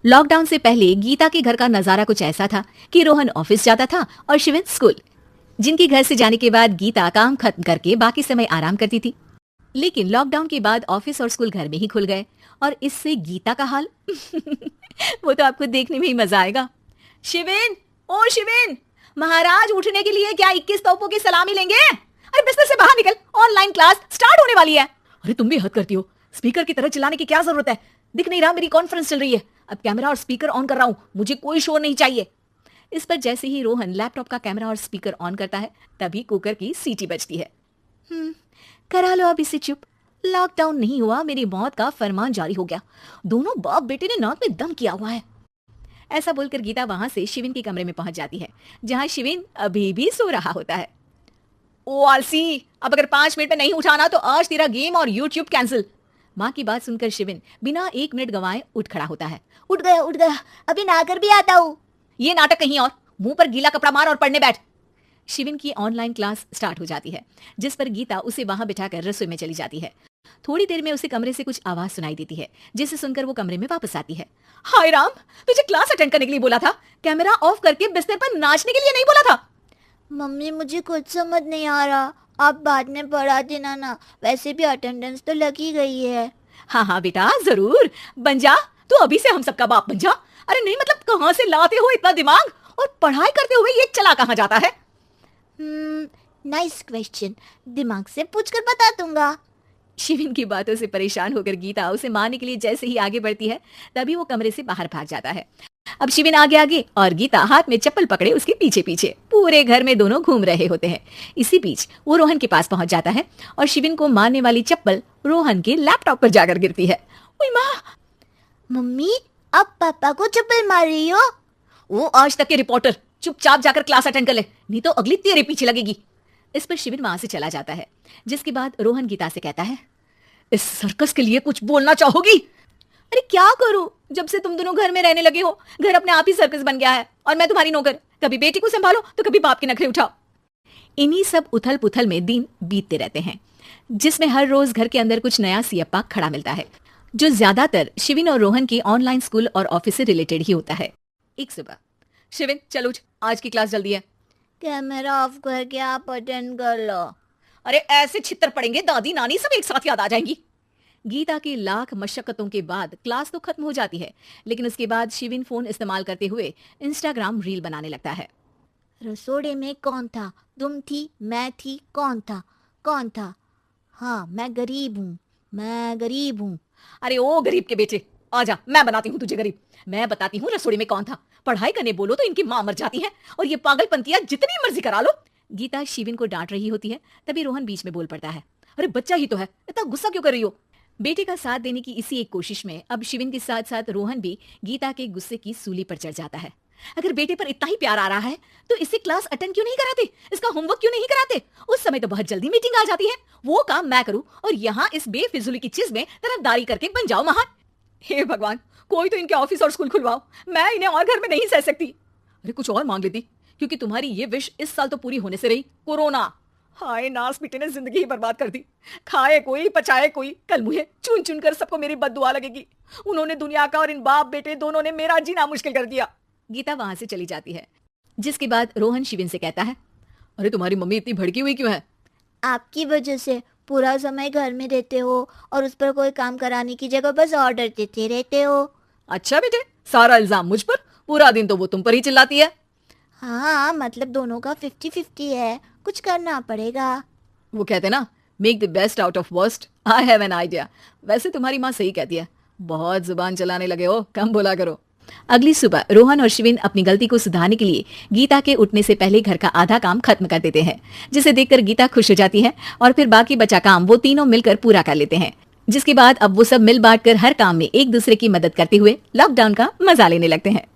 Lockdown से पहले गीता के घर का नजारा कुछ ऐसा था कि रोहन ऑफिस जाता था और शिविन स्कूल। जिनके घर से जाने के बाद गीता काम खत्म करके बाकी समय आराम करती थी। लेकिन लॉकडाउन के बाद ऑफिस और स्कूल घर में ही खुल गए और इससे गीता का हाल वो तो आपको देखने में ही मजा आएगा। शिविन, ओ शिविन, महाराज उठने के लिए क्या 21 तोपों की सलामी लेंगे? अरे बिस्तर से बाहर निकल, ऑनलाइन क्लास स्टार्ट होने वाली है। अरे तुम भी हद करती हो, स्पीकर की तरह चिल्लाने की क्या जरूरत है? दिख नहीं रहा मेरी कॉन्फ्रेंस चल रही है। अब कैमरा और स्पीकर ऑन कर रहा हूं, मुझे कोई शोर नहीं चाहिए। इस पर जैसे ही रोहन लैपटॉप का कैमरा और स्पीकर ऑन करता है तभी कुकर की सीटी बजती है। करा लो अब इसे चुप, लॉकडाउन नहीं हुआ, मेरी मौत का फरमान जारी हो गया। दोनों बाप बेटे ने नाक में दम किया हुआ है। ऐसा बोलकर गीता वहां से शिविन के कमरे में पहुंच जाती है, जहां शिविन अभी भी सो रहा होता है। ओ आलसी, अब अगर 5 मिनट में नहीं उठाना तो आज तेरा गेम और यूट्यूब कैंसिल। माँ की बात सुनकर शिविन बिना 1 मिनट गंवाए उठ खड़ा होता है। उठ गया, अभी नहाकर भी आता हूँ। ये नाटक कहीं और, मुंह पर गीला कपड़ा मार और पढ़ने बैठ। शिविन की ऑनलाइन क्लास स्टार्ट हो जाती है, जिस पर गीता उसे वहां बिठाकर रसोई में चली जाती है। थोड़ी देर में उसे कमरे से कुछ आवाज सुनाई देती है, जिसे सुनकर वो कमरे में वापस आती है। हाय राम, तुझे क्लास अटेंड करने के लिए बोला था, कैमरा ऑफ करके बिस्तर पर नाचने के लिए नहीं बोला था। मम्मी मुझे कुछ समझ नहीं आ रहा, आप बाद में पढ़ा देना ना, वैसे भी अटेंडेंस तो लगी गई है। हाँ बेटा, जरूर बन जा, तू अभी से हम सबका बाप बन जा। अरे नहीं मतलब कहाँ से लाते हो इतना दिमाग, और पढ़ाई करते हुए ये चला कहाँ जाता है? नाइस क्वेश्चन, दिमाग से पूछकर बता दूंगा। शिविन की बातों से परेशान होकर गीता उसे मारने के लिए जैसे ही आगे बढ़ती है तभी वो कमरे से बाहर भाग जाता है। अब शिविन आगे आगे और गीता हाथ में चप्पल पकड़े उसके पीछे पीछे। पूरे घर में दोनों घूम रहे होते हैं। इसी बीच वो रोहन के पास पहुंच जाता है और शिविन को मारने वाली चप्पल रोहन के लैपटॉप पर जाकर गिरती है। ओए माँ! मम्मी, आप पापा को चप्पल मार रही हो? वो आज तक के रिपोर्टर, चुपचाप जाकर क्लास अटेंड कर ले, नहीं तो अगली तेरे पीछे लगेगी। इस पर शिविन वहां से चला जाता है, जिसके बाद रोहन गीता से कहता है, इस सर्कस के लिए कुछ बोलना चाहोगी? अरे क्या करूं, जब से तुम दोनों घर में रहने लगे हो घर अपने आप ही सर्कस बन गया है और मैं तुम्हारी नौकर। कभी बेटी को संभालो तो कभी बाप के नखरे उठाओ। इन्हीं सब उथल पुथल में दिन बीतते रहते हैं, जिसमें हर रोज घर के अंदर कुछ नया सियप्पा खड़ा मिलता है, जो ज्यादातर शिविन और रोहन के ऑनलाइन स्कूल और ऑफिस से रिलेटेड ही होता है। एक सुबह, शिविन चल उठ, आज की क्लास जल्दी है। कैमरा ऑफ करके आप अटेंड कर लो। अरे ऐसे छितर पड़ेंगे, दादी नानी सब एक साथ याद आ जाएंगी। गीता की लाख मशक्कतों के बाद क्लास तो खत्म हो जाती है, लेकिन उसके बाद शिविन फोन इस्तेमाल करते हुए इंस्टाग्राम रील बनाने लगता है। रसोड़े में कौन था? तुम थी, मैं थी, कौन था? हाँ, मैं गरीब हूँ। अरे ओ गरीब के बेटे, आजा, मैं बनाती हूँ तुझे गरीब। मैं बताती हूँ रसोड़ी में कौन था। पढ़ाई करने बोलो तो इनकी माँ मर जाती है और ये पागलपंतियां जितनी मर्जी करा लो। गीता शिविन को डांट रही होती है, तभी रोहन बीच में बोल पड़ता है। अरे बच्चा ही तो है, इतना गुस्सा क्यों कर रही हो? बेटे का साथ देने की इसी एक कोशिश में अब शिविन के साथ साथ रोहन भी गीता के गुस्से की सूली पर चढ़ जाता है। अगर बेटे पर इतना ही प्यार आ रहा है तो इसे क्लास अटेंड क्यों नहीं कराते, इसका होमवर्क क्यों नहीं कराते? उस समय तो बहुत जल्दी मीटिंग आ जाती है, वो काम मैं करूं और यहाँ इस बेफिजूली की चीज में तरफदारी करके बन जाओ महान। हे भगवान, कोई तो इनके ऑफिस और स्कूल खुलवाओ, मैं इन्हें और घर में नहीं सह सकती। अरे कुछ और मांग लेती, क्योंकि तुम्हारी ये विश इस साल तो पूरी होने से रही, कोरोना। हाय नास बेटे ने जिंदगी ही बर्बाद कर दी। खाए कोई पचाए कोई, कल मुझे चुन चुन कर सबको मेरी बद्दुआ लगेगी। उन्होंने दुनिया का और इन बाप बेटे दोनों ने मेरा जीना मुश्किल कर दिया। गीता वहां से चली जाती है, जिसके बाद रोहन शिविन से कहता है, अरे तुम्हारी मम्मी इतनी भड़की हुई क्यों है? आपकी वजह से पूरा समय घर में रहते हो और उस पर कोई काम कराने की जगह बस ऑर्डर देते रहते हो। अच्छा बेटे, सारा इल्जाम मुझ पर, पूरा दिन तो वो तुम पर ही चिल्लाती है। हाँ, मतलब दोनों का 50-50 है, कुछ करना पड़ेगा। वो कहते ना, make the best out of worst. I have an idea. वैसे तुम्हारी माँ सही कहती है, बहुत जुबान चलाने लगे हो, कम बोला करो। अगली सुबह रोहन और शिविन अपनी गलती को सुधारने के लिए गीता के उठने से पहले घर का आधा काम खत्म कर देते हैं, जिसे देखकर गीता खुश हो जाती है और फिर बाकी बचा काम वो तीनों मिलकर पूरा कर लेते हैं। जिसके बाद अब वो सब मिल बांट कर हर काम में एक दूसरे की मदद करते हुए लॉकडाउन का मजा लेने लगते हैं।